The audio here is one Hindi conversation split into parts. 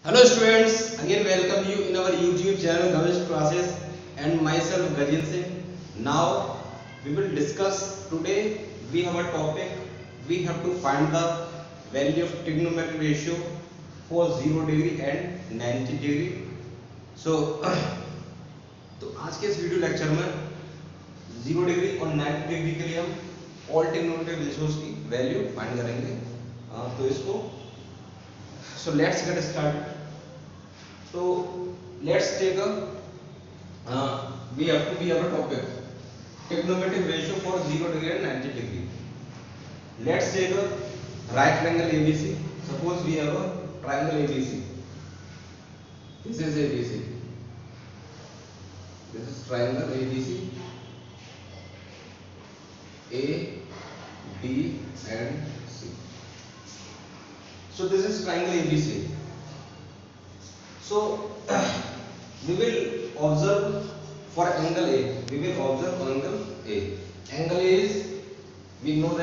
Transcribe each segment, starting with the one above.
Hello students, again welcome you in our YouTube channel Ganesh Classes and myself Gajin Singh. Now we will discuss today we have a topic. We have to find the value of trigonometric ratio for 0 degree and 90 degree. So तो आज के इस वीडियो लेक्चर में 0 डिग्री और 90 डिग्री के लिए हम ऑल ट्रिग्नोमेट्रिक रेशियोज की वैल्यू फाइंड करेंगे। तो इसको let's get start. So let's take a we have a topic trigonometric ratio for 0 degree and 90 degree. Let's take a right triangle ABC. Suppose we have a triangle ABC. This is ABC. This is triangle ABC. A, B and C. So this is triangle ABC. So we will observe for angle A. We will observe angle A. Angle A is we know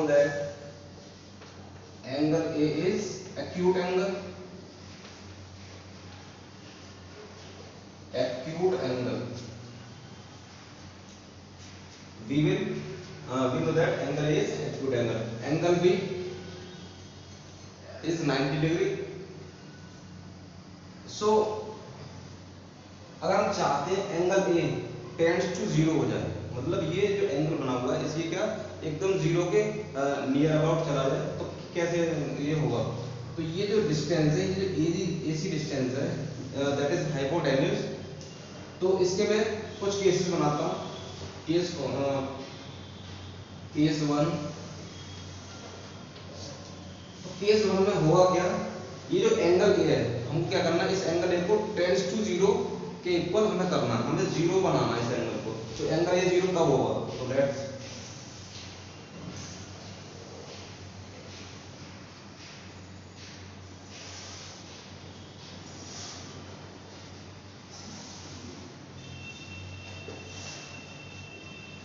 that angle A is acute angle. Acute angle. We know that angle A is acute angle. Angle B is 90 degree. So अगर हम चाहते हैं angle A tends to zero हो जाए, मतलब ये जो एंगल बना हुआ है इसी क्या एकदम जीरो के नियर अबाउट चला जाए, तो कैसे ये होगा? तो ये जो डिस्टेंस है, ये जो एसी डिस्टेंस है, दैट इज हाइपोटेन्यूज। तो इसके मैं कुछ केसेस बनाता हूँ। Case one. केस वन में होगा क्या, ये जो एंगल ए है हमको क्या करना है, इस एंगल ए को टेंड्स टू जीरो के इक्वल हमें करना है, हमें जीरो बनाना है इस एंगल को। तो एंगल ए जीरो कब होगा? तो लेट्स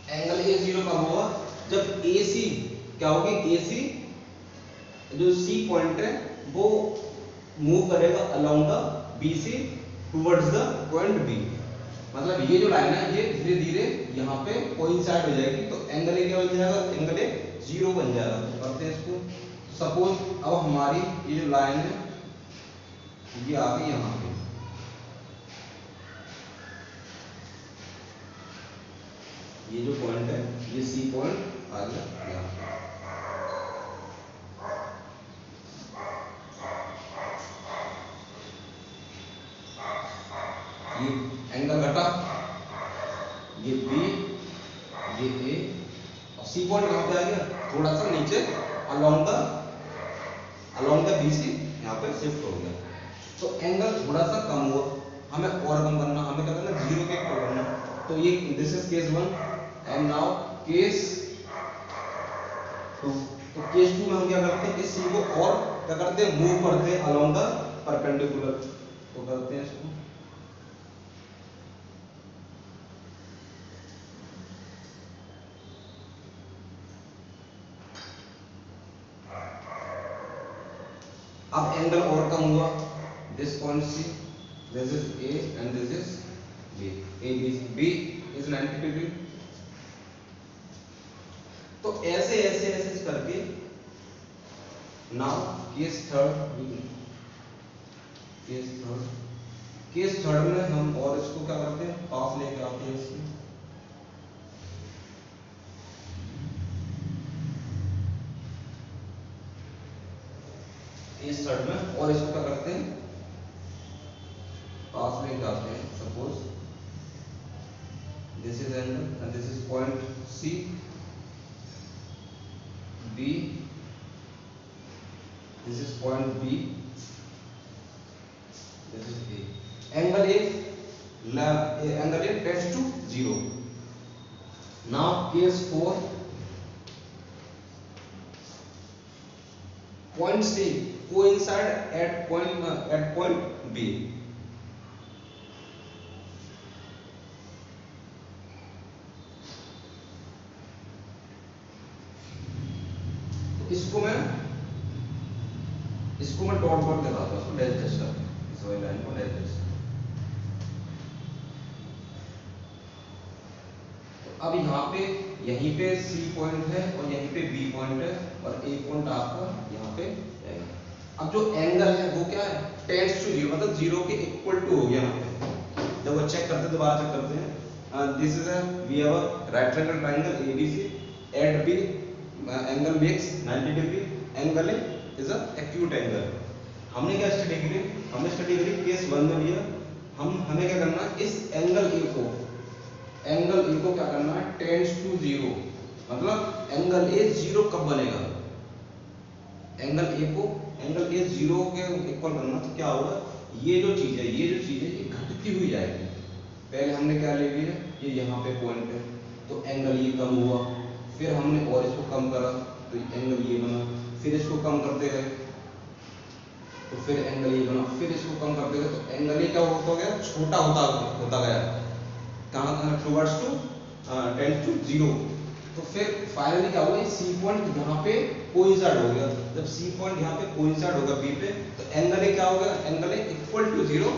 एंगल ए जीरो कब होगा? जब AC क्या होगी, AC जो C पॉइंट है वो मूव करेगा along the BC towards the point B। मतलब ये जो लाइन है ये धीरे धीरे यहाँ पे कोइंसाइड हो जाएगी, तो एंगल ए क्या बन जाएगा? एंगल ए जीरो बन जाएगा। तो करते हैं इसको। सपोज अब हमारी ये जो लाइन है ये आ गई यहाँ पे, ये जो पॉइंट है ये C पॉइंट आ गया यहाँ पे। ये एंगल घटा, ये B, ये A और C पॉइंट कहाँ पे आ गया? थोड़ा सा नीचे अलोंग द BC यहाँ पे शिफ्ट हो गया। तो एंगल थोड़ा सा कम हुआ, हमें और कम करना, हमें क्या करना? जीरो के इक्वल करना। तो ये this is case one and now case two. तो केस टू में हम क्या करते हैं, इस C को और क्या करते हैं? मूव करते हैं अलोंग द परपेंडिकुलर। तो करते हैं इसको। अब एंगल और कम हुआ, this point C, this is A and this is B। B is 90 degree. तो ऐसे ऐसे ऐसे करके now case third. Case third में हम और इसको क्या करते हैं? पास लेके आते हैं इसको। केस थर्ड में और इसको क्या करते हैं? पास लेके आते हैं। Suppose this is angle and this is point C, B, this is point B, this is A. Angle A tends to zero. Now case 4, point C coincide at point B. इसको मैं इसको मैं डॉट डॉट दिखाता हूँ, इसको डैश डैश करते हैं, इस वाली लाइन को डैश डैश। तो अब यहाँ पे यहीं पे सी पॉइंट है और यहीं पे बी पॉइंट है और ए पॉइंट आपका यहाँ पे है। अब जो एंगल है वो क्या है, टेंड्स टू जीरो, मतलब जीरो के इक्वल टू हो गया यहाँ पे। जब वो चेक करते हैं, दोबारा चेक करते हैं, this is we have a right angle triangle ABC at B angle makes 90 degree, angle is a acute angle. हमने क्या स्टडी करी, हमने स्टडी करी केस 1 में लिया, हमें क्या करना है, इस एंगल ए को क्या करना है, टेंड्स टू जीरो, मतलब एंगल ए जीरो कब बनेगा, एंगल ए जीरो के इक्वल बनना, तो क्या होगा, ये जो चीज है ये घटती हुई जाएगी। पहले हमने क्या ले लिया, ये यहाँ पे पॉइंट है, तो एंगल ये कम हुआ, फिर हमने और इसको कम करा तो एंगल ये बना, फिर इसको कम करते गए तो फिर एंगल ये बना, फिर इसको कम करते गए तो एंगल ये क्या होता गया, छोटा होता गया, कहाँ towards to tends to zero. तो फिर फाइनली क्या होगा, सी पॉइंट यहाँ पे कोइंसाइड हो गया, जब सी पॉइंट यहाँ पे कोइंसाइड होगा बी पे, तो एंगल ए क्या होगा, angle A equal to zero,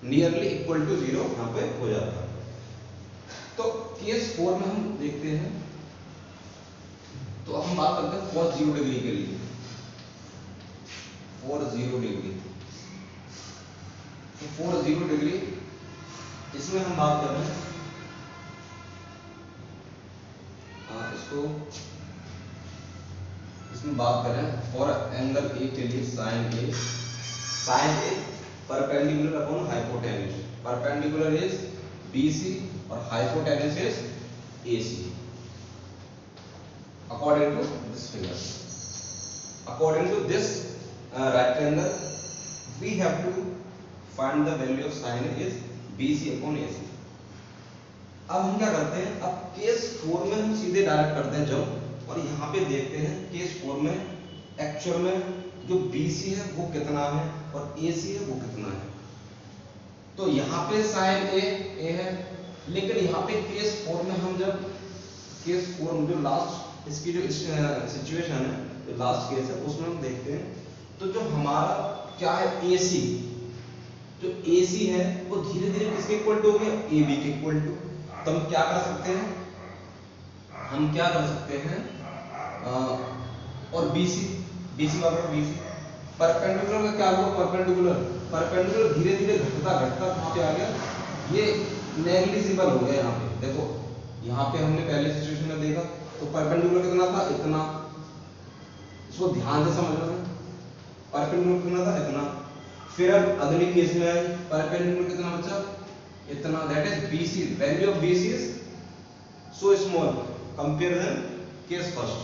nearly equal to zero यहाँ पे हो जाता है। तो केस 4 में हम देखते हैं, तो हम बात करते हैं cos 0 डिग्री के लिए, for 0 डिग्री, तो for 0 डिग्री इसमें हम बात कर रहे हैं, इसमें बात कर रहे हैं फॉर एंगल ए के लिए sine A perpendicular upon hypotenuse, perpendicular is BC और hypotenuse is AC according to this figure, according to this rectangle we have to find the value of sin A is BC upon AC। अब हम क्या करते हैं, अब केस 4 में हम सीधे डायरेक्ट करते हैं जब, और यहाँ पे देखते हैं केस 4 में एक्चुअल में जो BC है वो कितना है और AC है वो कितना है। तो यहाँ पे साइन ए है, लेकिन यहाँ पे केस 4 में हम जब केस 4 में जो लास्ट इसकी जो सिचुएशन है, जो लास्ट केस है उसमें हम देखते हैं, तो जो हमारा क्या है AC, जो AC है वो धीरे धीरे किसके इक्वल टू हो गया, AB के इक्वल टू। तो हम क्या कर सकते हैं, और BC बराबर BC, परपेंडिकुलर का क्या हुआ, परपेंडिकुलर धीरे धीरे घटता कहाँ पे आ गया, ये नेग्लिजिबल हो गया। यहाँ पे देखो, यहाँ पे हमने पहले सिचुएशन में देखा तो परपेंडिकुलर कितना था, इतना, इसको ध्यान से समझना है, परपेंडिकुलर कितना था, इतना, फिर अब अगले केस में आए, परपेंडिकुलर कितना बचा, इतना, that is BC, value of BC is so small compare than case first.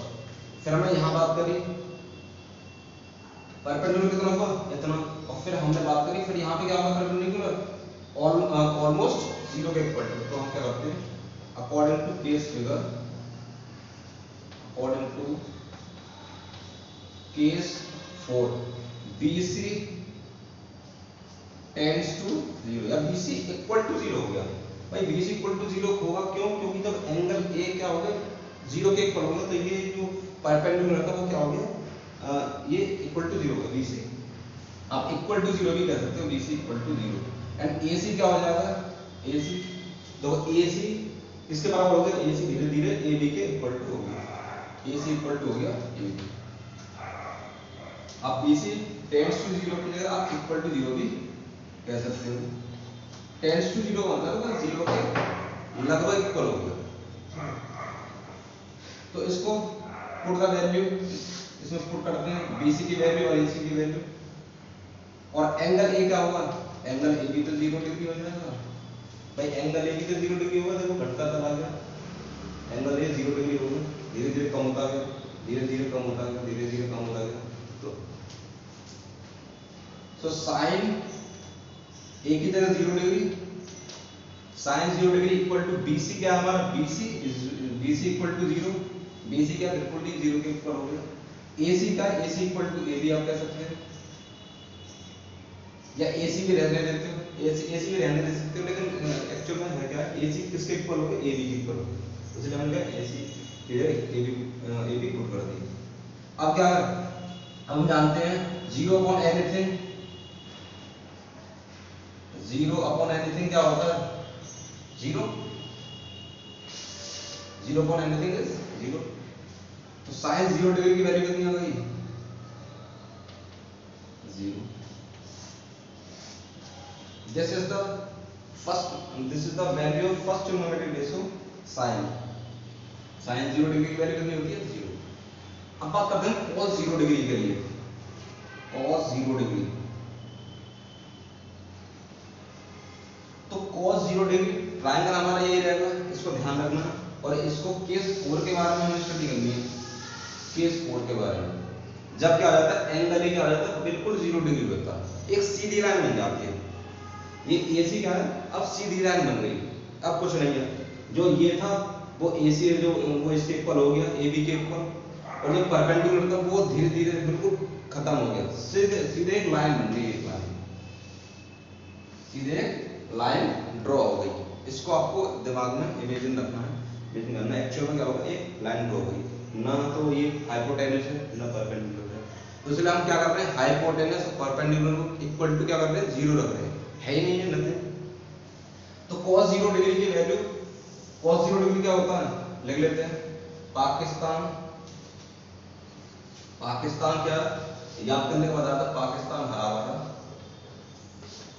फिर हमने यहाँ बात करी परपेंडिकुलर कितना हुआ, इतना, और फिर हमने बात करी, फिर यहाँ पे क्या होगा, परपेंडिकुलर ऑलमोस्ट जीरो के इक्वल टू। तो हम क्या करते हैं, according to case 4 BC tends to zero, या BC इक्वल टू जीरो हो गया। भाई BC इक्वल टू जीरो होगा क्यों, क्योंकि जब एंगल A क्या हो गया, जीरो के इक्वल होगा, तो ये जो परपेंडिकुलर था वो क्या हो गया, ये इक्वल टू जीरो होगा BC। आप इक्वल टू जीरो भी कह सकते हो, BC equal to zero, and AC क्या हो जाएगा, AC, तो AC किसके बराबर हो गया, AC धीरे धीरे AB के इक्वल टू हो गया, AC इक्वल टू हो गया AB। आप BC टेंड्स टू जीरो की जगह आप इक्वल टू जीरो भी कह सकते हो। टेंड्स टू जीरो मतलब जीरो के लगभग इक्वल हो गया। तो इसको पुट द वैल्यू, इसमें पुट करते हैं BC की वैल्यू और AC की वैल्यू, और एंगल A क्या होगा, एंगल AB तो 0 डिग्री हो जाएगा। भाई एंगल AB तो 0 डिग्री होगा, देखो घटता चला गया, एंगल A 0 डिग्री हो गया, धीरे धीरे कम होता गया, धीरे धीरे कम होता गया, धीरे धीरे कम होता गया। तो साइन A की जगह 0 degree, sine 0 degree equal to BC क्या हमारा, BC इक्वल टू 0, BC क्या बिल्कुल ही 0 के इक्वल हो गया। AC का AC इक्वल टू AB आप कह सकते हैं, या AC भी रहने देते हो, AC भी रहने दे सकते हो, लेकिन एक्चुअल में है क्या, AC किसके इक्वल हो गया, AB के इक्वल हो गया, इसलिए हमने कहा AC की जगह AB पुट कर दी। अब क्या है, हम जानते हैं 0 अपॉन एनीथिंग, 0 अपॉन एनीथिंग क्या होता है? 0, 0 अपॉन एनीथिंग इज 0। तो साइन 0 डिग्री की वैल्यू कितनी हो गई? 0। This is the value of first trigonometric ratio sine. Sine 0 degree की वैल्यू कितनी होती है? 0। अब बात करते हैं cos 0 डिग्री के लिए। cos 0 डिग्री, तो cos 0 डिग्री ट्रायंगल हमारा यही रहेगा, इसको ध्यान रखना। और इसको केस 4 के बारे में हमें स्टडी करनी है। केस 4 के बारे में जब क्या आ जाता है, एंगल क्या आ जाता है, बिल्कुल 0 डिग्री होता है, एक सीधी लाइन बन जाती है। ये AC क्या है, अब सीधी लाइन बन गई, अब कुछ नहीं है। जो ये था वो AC है, जो वो इसके इक्वल हो गया, AB के इक्वल, और जो परपेंडिकुलर था वो धीरे धीरे बिल्कुल खत्म हो गया, सीधे सीधे एक लाइन बन गई, एक लाइन, सीधे एक लाइन ड्रॉ हो गई। इसको आपको दिमाग में इमेजिन रखना है, इमेजिन करना है। एक्चुअल में क्या होगा, एक लाइन ड्रॉ हो गई ना, तो ये हाइपोटेनस है ना परपेंडिकुलर है, तो इसलिए हम क्या कर रहे हैं, हाइपोटेनस और परपेंडिकुलर को इक्वल टू क्या कर रहे हैं, 0 रख रहे हैं, है ही नहीं है, नथिंग। तो cos 0 डिग्री की वैल्यू, cos 0 डिग्री क्या होता है, लिख लेते हैं। पाकिस्तान, पाकिस्तान क्या याद करने के बाद आता है, पाकिस्तान हरा भरा,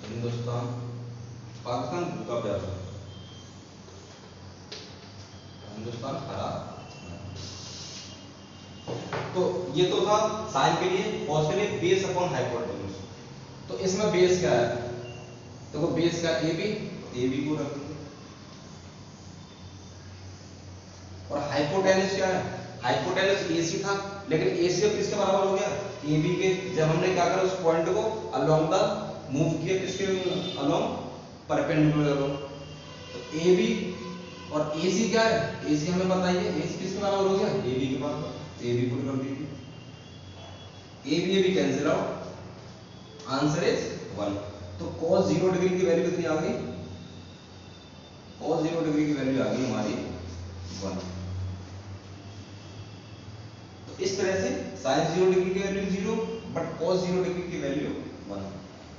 हिंदुस्तान, पाकिस्तान भूखा प्यासा, हिंदुस्तान हरा। तो ये तो था साइन के लिए, cos के लिए बेस अपॉन हाइपोटेनस। तो इसमें बेस क्या है, देखो बेस क्या, AB, AB को रख देंगे। और हाइपोटेनस क्या है, हाइपोटेनस AC था, लेकिन AC अब किसके बराबर हो गया, AB के। जब हमने क्या करा, उस पॉइंट को अलोंग द मूव किया, किसके अलोंग, परपेंडिकुलर अलोंग। तो AB और AC क्या है, AC हमें पता ही है, AC किसके बराबर हो गया, AB के बराबर, AB को कर दीजिए। AB cancel out, answer is 1। तो cos 0 डिग्री की वैल्यू कितनी आ गई, cos 0 डिग्री की वैल्यू आ गई हमारी 1। तो इस तरह से sin 0 डिग्री की वैल्यू 0, बट cos 0 डिग्री की वैल्यू 1।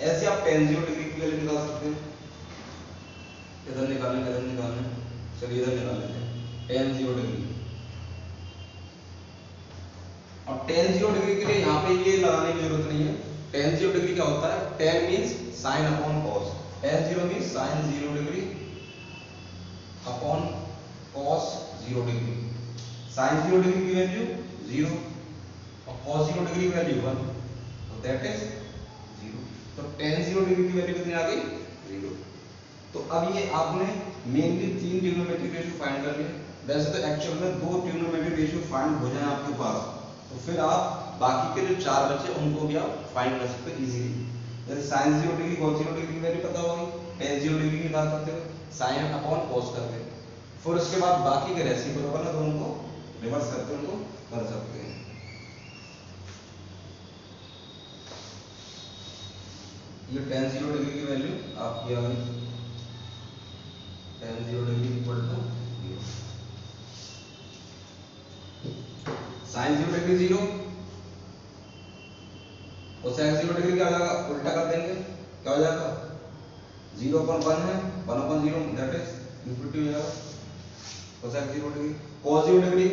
ऐसे आप tan 0 डिग्री की वैल्यू निकाल सकते हैं। इधर निकालने, इधर निकालने, चलिए इधर निकाल लेते हैं, tan 0 डिग्री। अब tan 0 डिग्री के लिए यहाँ पे ये लगाने की जरूरत नहीं है। tan 0 डिग्री क्या होता है, tan means sin upon cos, tan 0 means sin 0 degree upon cos 0 degree. sin 0 degree की वैल्यू 0 और cos 0 डिग्री की वैल्यू 1, तो दैट इज 0। तो tan 0 डिग्री की वैल्यू कितनी आ गई, 0। तो अब ये आपने मेनली 3 ट्रिग्नोमेट्रिक रेशियो फाइंड कर लिए। वैसे तो एक्चुअल में 2 ट्रिग्नोमेट्रिक रेशियो फाइंड हो जाए आपके पास, तो फिर आप बाकी के जो 4 बचे उनको भी आप फाइंड कर सकते हो इजीली। जैसे sin 0 डिग्री cos 0 डिग्री की वैल्यू पता होगी, tan 0 डिग्री की निकाल सकते हो sin अपॉन cos करके। फिर उसके बाद बाकी के रेसिप्रोकल बराबर ना, तो उनको रिवर्स करके उनको कर सकते हैं। ये tan 0 डिग्री की वैल्यू आपकी आ गई, tan 0 degree equal to 0, sin 0 degree 0 और sin 0 डिग्री क्या हो जाएगा, उल्टा कर देंगे, क्या हो जाएगा, 0 अपॉन 1 है, 1 अपॉन 0 दैट इज इंफिनिटी हो जाएगा। cosec 0 डिग्री, cos 0 डिग्री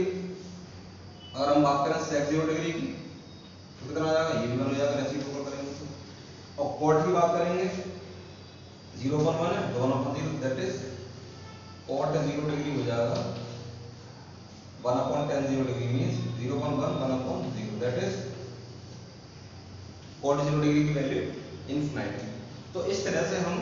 अगर हम बात करें sec 0 डिग्री की, तो कितना आ जाएगा, ये भी 1 हो जाएगा, रेसिप्रोकल करेंगे तो। और cot की बात करेंगे, 0 अपॉन 1 है, तो 1 upon 0 that is cot 0 degree हो जाएगा 1 upon tan 0 degree means 0 upon 1 1 upon 0 that is cot 0 degree की वैल्यू इनफिनिटी। तो इस तरह से हम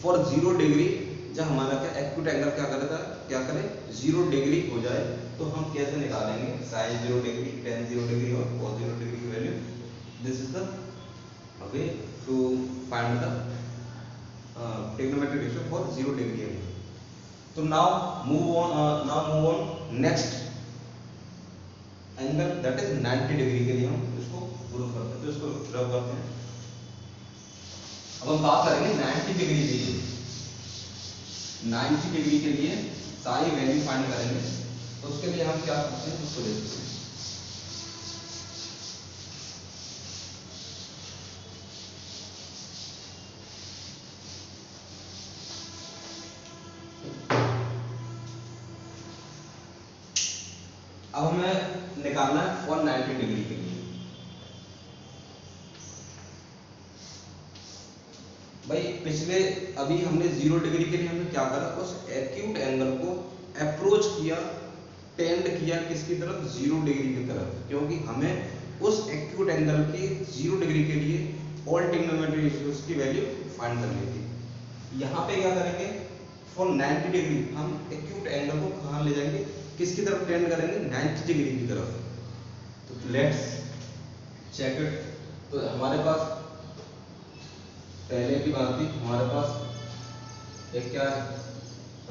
फॉर 0 डिग्री जब हमारा क्या एक्यूट एंगल क्या करें 0 डिग्री हो जाए, तो हम कैसे निकालेंगे sin 0 डिग्री, tan 0 डिग्री और cos 0 डिग्री की value. This is the way to find the trigonometric ratio for 0 degree. तो now move on next angle that is 90 degree के लिए हम इसको प्रूव करते हैं, तो इसको ड्रॉ करते हैं। अब हम बात करेंगे 90 डिग्री के लिए, 90 डिग्री के लिए सारी वैल्यू फाइंड करेंगे। तो उसके लिए हम क्या करते हैं, उसको देखते हैं। अब हमें निकालना है फॉर 90 डिग्री के लिए। भाई पिछले अभी हमने 0 डिग्री के लिए हमने क्या करा, उस एक्यूट एंगल को अप्रोच किया, टेंड किया किसकी तरफ, 0 डिग्री की तरफ, क्योंकि हमें उस एक्यूट एंगल के 0 डिग्री के लिए ऑल ट्रिग्नोमेट्री रेशियोज की वैल्यू फाइंड करनी थी। यहाँ पे क्या करेंगे, फॉर 90 डिग्री हम एक्यूट एंगल को कहाँ ले जाएंगे, किसकी तरफ टेंड करेंगे, 90 डिग्री की तरफ। तो लेट्स चेक इट। तो हमारे पास पहले की बात थी, हमारे पास एक क्या है,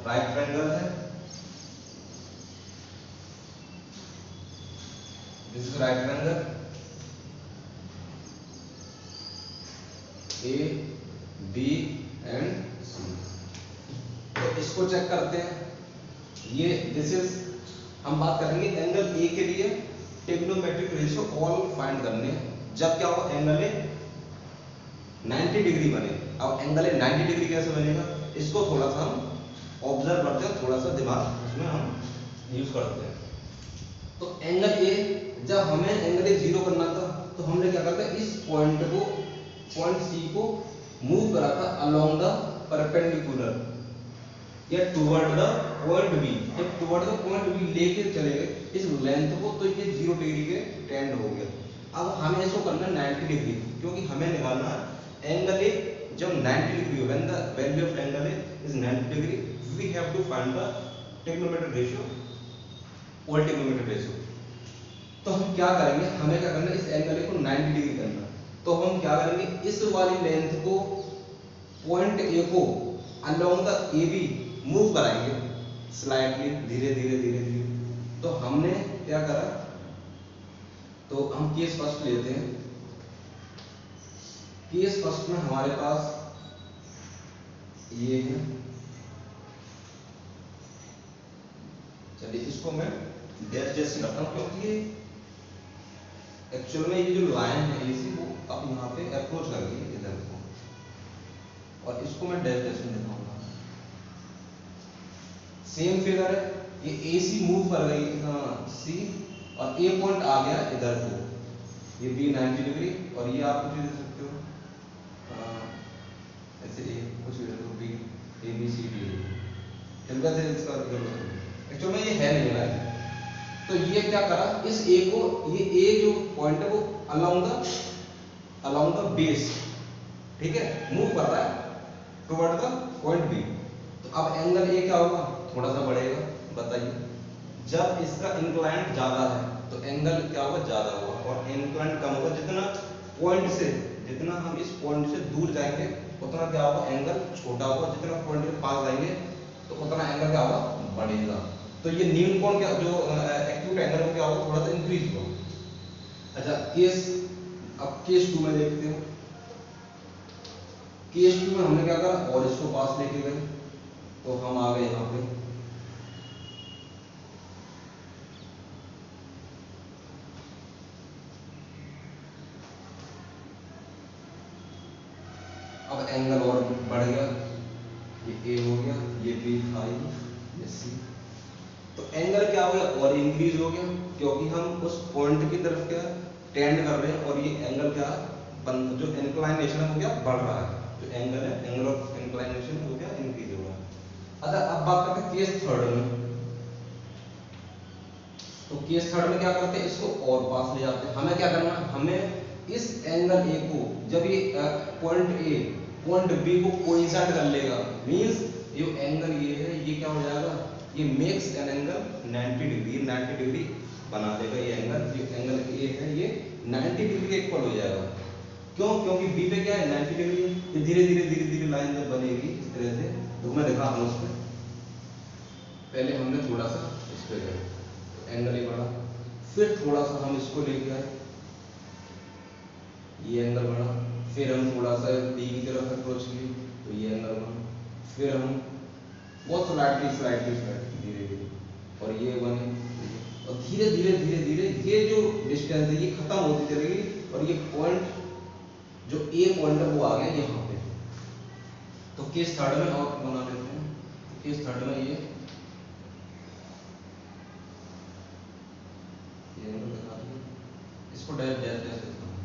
राइट ट्रायंगल है, this is right triangle A B and C. तो इसको चेक करते हैं, ये दिस इज, हम बात करेंगे एंगल ए के लिए ट्रिग्नोमेट्रिक रेशियो ऑल फाइंड करने जब क्या हो, एंगल ए 90 डिग्री बने। अब एंगल 90 डिग्री कैसे बनेगा, इसको थोड़ा सा हम ऑब्जर्व करते हैं, थोड़ा सा दिमाग उसमें हम यूज करते हैं। तो एंगल ए, जब हमें एंगल ए 0 करना था तो हमने क्या करता है, इस पॉइंट को, पॉइंट सी को मूव करा था अलोंग द परपेंडिकुलर या टुवर्ड द पॉइंट बी। जब टुवर्ड द पॉइंट बी लेके चले गए इस लेंथ को, तो ये 0 डिग्री के टेंड हो गया। अब हमें इसको करना है 90 डिग्री, क्योंकि हमें निकालना है एंगल ए जब 90 डिग्री हो, when the value of angle A is 90 degree, we have to find the trigonometric ratio, all trigonometric ratio. तो हम क्या करेंगे, हमें क्या करना है, इस एंगल ए को 90 डिग्री करना। तो हम क्या करेंगे, इस वाली लेंथ को, पॉइंट ए को along the A B move कराएंगे स्लाइटली, धीरे धीरे धीरे धीरे। तो हमने क्या करा, तो हम केस फर्स्ट लेते हैं। केस फर्स्ट में हमारे पास ये है, चलिए इसको मैं डैश डैश करता हूं, क्योंकि ये एक्चुअल में ये जो लाइन है इसी वो अब यहाँ पे अप्रोच कर रही है इधर को, और इसको मैं डैश डैश में दिखाऊंगा। सेम फिगर है, ये ए सी मूव कर गई सी, और ए पॉइंट आ गया इधर को, ये बी 90 डिग्री, और ये आप कुछ दे सकते हो ऐसे ए कुछ भी दे दो, B A B C D, इनका से इसका एक्चुअल में ये है नहीं है। तो ये क्या करा, इस ए को, ये ए जो पॉइंट है वो अलोंग द बेस, ठीक है, मूव कर रहा है टुवर्ड द पॉइंट बी। तो अब एंगल ए क्या होगा, थोड़ा सा बढ़ेगा। बताइए, जब इसका इंक्लाइन ज्यादा है तो एंगल क्या होगा, ज्यादा होगा, और इंक्लाइन कम होगा। जितना पॉइंट से, जितना हम इस पॉइंट से दूर जाएंगे उतना क्या होगा, एंगल छोटा होगा। जितना पॉइंट के पास जाएंगे तो उतना एंगल क्या होगा, बढ़ेगा। तो ये न्यून कोण क्या, जो एक्यूट एंगल हो क्या होगा, थोड़ा सा इंक्रीज होगा। अच्छा केस, अब केस 2 में देखते हैं। केस 2 में हमने क्या करा, और इसको पास लेके गए, तो हम आ गए यहाँ पे। अब एंगल और बढ़ गया, ये ए हो गया, ये बी था, ये सी। तो एंगल क्या हो गया, और इंक्रीज हो गया, क्योंकि हम उस पॉइंट की तरफ क्या टेंड कर रहे हैं, और ये एंगल क्या, जो इंक्लाइनेशन है वो क्या बढ़ रहा है। जो एंगल है, एंगल ऑफ इंक्लाइनेशन वो क्या इंक्रीज हो रहा है। अच्छा अब बात करते हैं केस थर्ड में। तो केस थर्ड में क्या करते हैं, इसको और पास ले जाते हैं। हमें क्या करना है, हमें इस एंगल ए को, जब ये पॉइंट ए पॉइंट बी को कोइंसाइड कर लेगा, मींस ये एंगल ये है, ये क्या हो जाएगा, ये makes an angle 90 degree, 90 degree बना देगा। ये एंगल, जो एंगल ए है ये 90 डिग्री के इक्वल हो जाएगा। क्यों, क्योंकि बी पे क्या है 90 डिग्री है। ये धीरे धीरे धीरे धीरे लाइन जब बनेगी इस तरह से, तो मैं दिखा रहा हूँ उस पर। पहले हमने थोड़ा सा इस पे गए, एंगल ये बढ़ा, फिर थोड़ा सा हम इसको लेके आए, ये एंगल बढ़ा, फिर हम थोड़ा सा डी की तरफ अप्रोच किए, तो ये एंगल बढ़ा, फिर हम बहुत स्लाइटली स्लाइटली स्लाइटली धीरे धीरे, और ये बने, और धीरे धीरे धीरे धीरे ये जो डिस्टेंस है ये खत्म होती चलेगी, और ये पॉइंट जो ए पॉइंट है वो आ गया यहाँ पे। तो केस थर्ड में और बना लेते हैं। केस थर्ड में ये ये एंगल दिखा दिया, इसको डैश डैश डैश दिखाना,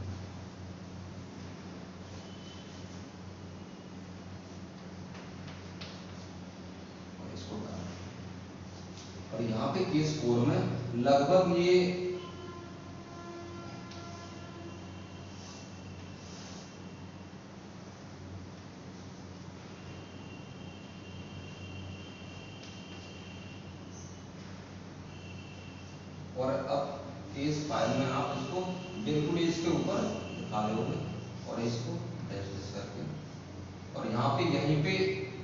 और इसको डालना। और यहाँ पे केस 4 में लगभग ये और अब केस 5 में आप इसको बिल्कुल इसके ऊपर दिखा दोगे और इसको डैश डैश करके, और यहाँ पे यहीं पे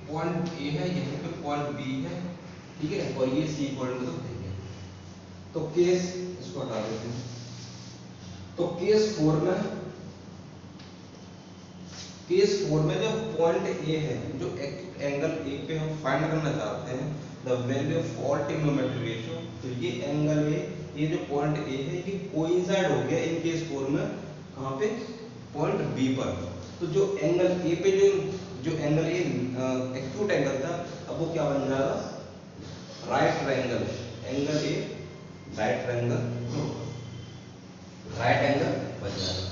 पॉइंट ए है, यहीं पे पॉइंट बी है, ठीक है, और ये सी पॉइंट को देंगे। तो केस इसको हटा देते हैं। तो केस 4 में जो पॉइंट ए है, जो एंगल ए पे हम फाइंड करना चाहते हैं the value of all trigonometric ratio, तो ये एंगल ए, ये जो पॉइंट ए है ये कोइंसाइड हो गया इन केस 4 में कहाँ पे, पॉइंट बी पर। तो जो एंगल ए पे जो एंगल ए एक्यूट एंगल था, अब वो क्या बन जाएगा, right triangle, angle A right angle बन जाएगा।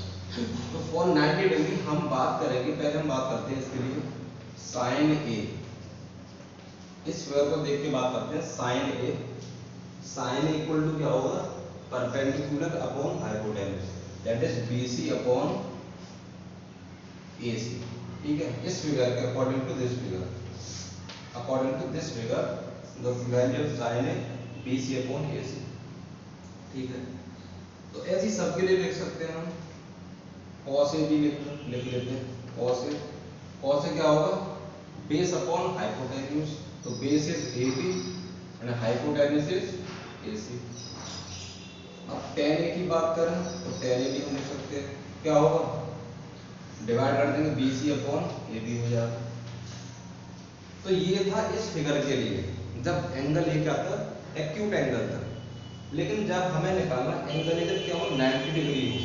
तो फॉर 90 डिग्री हम बात करेंगे, पहले हम बात करते हैं इसके लिए साइन ए, इस फिगर को देख के बात करते हैं sine A. Sine equal to क्या होगा, perpendicular upon hypotenuse, that is BC upon AC, ठीक है। इस फिगर के according to this figure the value of sine A BC upon AC, ठीक है। तो ऐसी सबके लिए लिख सकते हैं हम, कॉस ए भी लिख लेते हैं, कॉस ए क्या होगा, बेस अपॉन हाइपोटेन्यूज, तो base is A B and hypotenuse is A C. अब tan ए की बात करें तो tan ए भी हम लिख सकते हैं, क्या होगा, डिवाइड कर देंगे B C upon A B हो जाएगा। तो ये था इस फिगर के लिए, जब एंगल ए क्या था, एक्यूट एंगल था। लेकिन जब हमें निकालना एंगल ए जब क्या हो 90 डिग्री हो,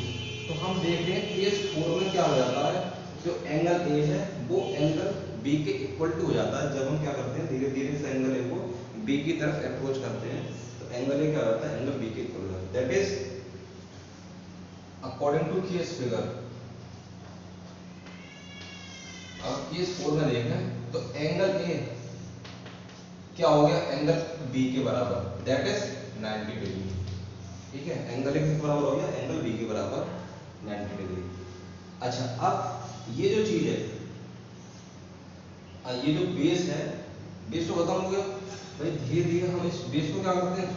तो हम देख रहे हैं केस 4 में क्या हो जाता है, जो एंगल ए है वो एंगल बी के इक्वल टू हो जाता है। जब हम क्या करते हैं, धीरे धीरे इस एंगल ए को बी की तरफ अप्रोच करते हैं, तो एंगल ए क्या होता है, एंगल बी के इक्वल हो जाता है, that is according to case figure. अब केस 4 में देखें तो एंगल ए क्या हो गया, एंगल बी के बराबर, दैट इज 90 डिग्री, ठीक है। एंगल ए किसके बराबर हो गया, एंगल बी के बराबर 90 डिग्री। अच्छा, अब ये जो चीज है, ये जो बेस है, बेस तो खत्म हो गया भाई, धीरे धीरे हम इस बेस को क्या करते हैं,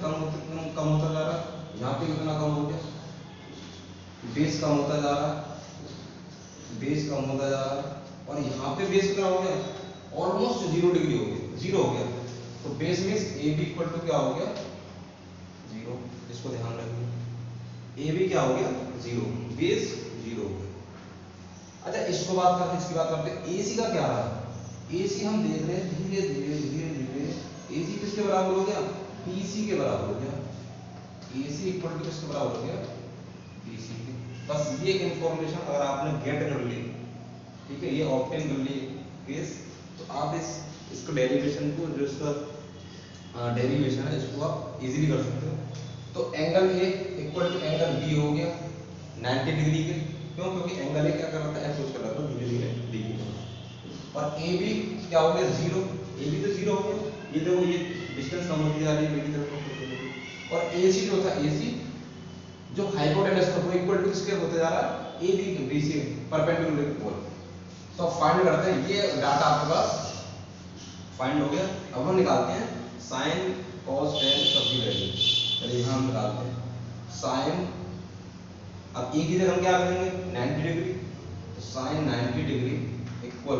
कम होता जा रहा है। यहाँ पे कितना कम हो गया, बेस कम होता जा रहा है, बेस कम होता जा रहा है, और यहाँ पे बेस कितना हो गया, ऑलमोस्ट 0 डिग्री हो गया, 0 हो गया। तो base means A B equal to क्या हो गया, 0, इसको ध्यान रखिए, ए बी क्या हो गया, 0, बेस 0 हो गया। अच्छा, इसको बात करते हैं, इसकी बात करते हैं, एसी का क्या रहा, एसी हम देख रहे हैं धीरे धीरे एसी किसके बराबर हो गया, बीसी के बराबर हो गया, एसी इक्वल टू किसके बराबर हो गया, बीसी के। बस ये इंफॉर्मेशन अगर आपने गेट कर ली, ठीक है, ये ऑब्टेन कर ली केस, तो आप इसको डेरिवेशन को, जो इसका डेरिवेशन है, इसको आप इजीली कर सकते हो। तो angle A equal to angle B हो गया 90 डिग्री के, क्यों, क्योंकि एंगल ए क्या कर रहा था, अप्रोच कर रहा था धीरे धीरे डी की तरफ। और ए बी क्या हो गया, 0, ए बी तो 0 हो गया, ये देखो ये डिस्टेंस कम होती जा रही है बी की तरफ। और ए सी जो था, ए सी जो हाइपोटेनस था, वो इक्वल टू किसके होते जा रहा है, A B B C perpendicular equal. तो फाइंड करते हैं, ये डाटा आपके पास फाइंड हो गया। अब हम निकालते हैं साइन कॉस टेन सबकी वैल्यू, चलिए यहाँ हम निकालते हैं साइन। अब ए की जगह हम क्या करेंगे, 90 डिग्री, तो sine 90 degree equal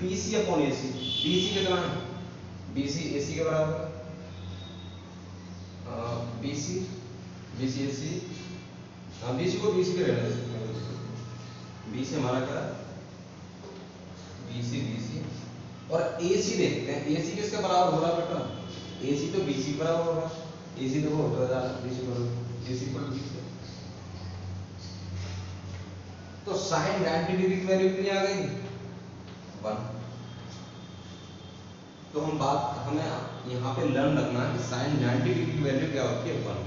BC upon AC, BC कितना है, बीसी एसी के बराबर, बीसी बीसी एसी, बीसी को बीसी के रहने देते, बीसी हमारा क्या है, बीसी बीसी। और एसी देखते हैं, एसी किसके बराबर हो रहा है बेटा, एसी तो बीसी के बराबर हो रहा है, एसी तो होता जा रहा है बीसी बराबर, एसी पर बीसी। तो साइन 90 डिग्री की वैल्यू कितनी आ गई, 1। तो हमें यहाँ पे लर्न रखना है कि साइन 90 डिग्री की वैल्यू क्या होती है, 1।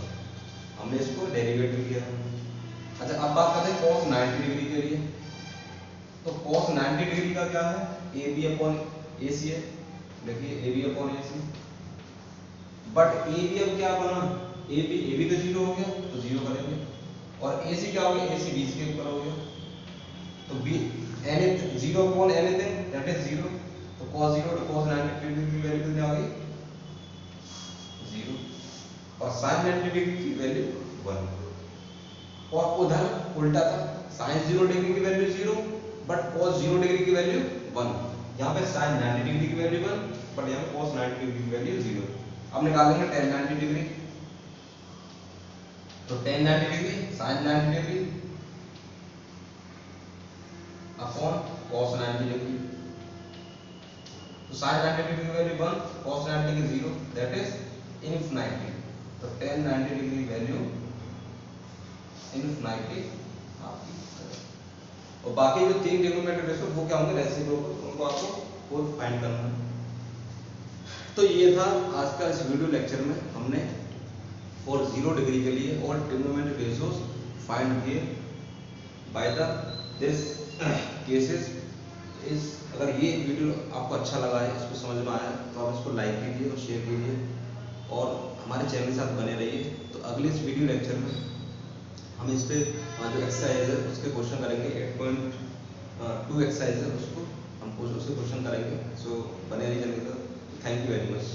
हमने इसको डेरिवेटिव लिया। अच्छा अब बात करते हैं cos 90 डिग्री के लिए। तो cos 90 डिग्री का क्या है, A B upon A C है। देखिए A B upon A C, but A B अब क्या बना, ए बी तो जीरो हो गया तो जीरो करेंगे, और ए सी क्या हो गया, ए सी बी के ऊपर हो गया, तो be any zero upon anything that is zero. तो cos 0 to cos 90 डिग्री की वैल्यू कितनी आ गई, जीरो, और sin 90 डिग्री की वैल्यू 1। और उधर उल्टा था, sin 0 डिग्री की वैल्यू 0 बट cos 0 डिग्री की वैल्यू 1। यहाँ पे sin 90 डिग्री की वैल्यू 1 बट यहाँ पे cos 90 डिग्री की वैल्यू 0। अब निकालेंगे tan 90 डिग्री, तो tan 90 degree sin 90 degree upon cos 90 degree, तो sin 90 डिग्री की वैल्यू 1, cos 90 की 0 दैट इज इनफिनिटी। तो tan 90 डिग्री वैल्यू इनफिनिटी आपकी। और बाकी जो तीन ट्रिग्नोमेट्रिक रेशियो वो क्या होंगे, रेसिप्रोकल, उनको आपको खुद फाइंड करना है। तो ये था आज का इस वीडियो लेक्चर में, हमने फॉर 0 डिग्री के लिए और ट्रिग्नोमेट्रिक रेशियोज फाइंड किए बाय द दिस केसेस। इस अगर ये वीडियो आपको अच्छा लगा है, इसको समझ में आया, तो आप इसको लाइक कीजिए और शेयर कीजिए और हमारे चैनल के साथ बने रहिए। तो अगले इस वीडियो लेक्चर में हम इस पे जो एक्सरसाइज है उसके क्वेश्चन करेंगे, 8.2 एक्सरसाइज है, उसको हम उसके क्वेश्चन करेंगे। सो बने रहिए चैनल के साथ। Thank you very much.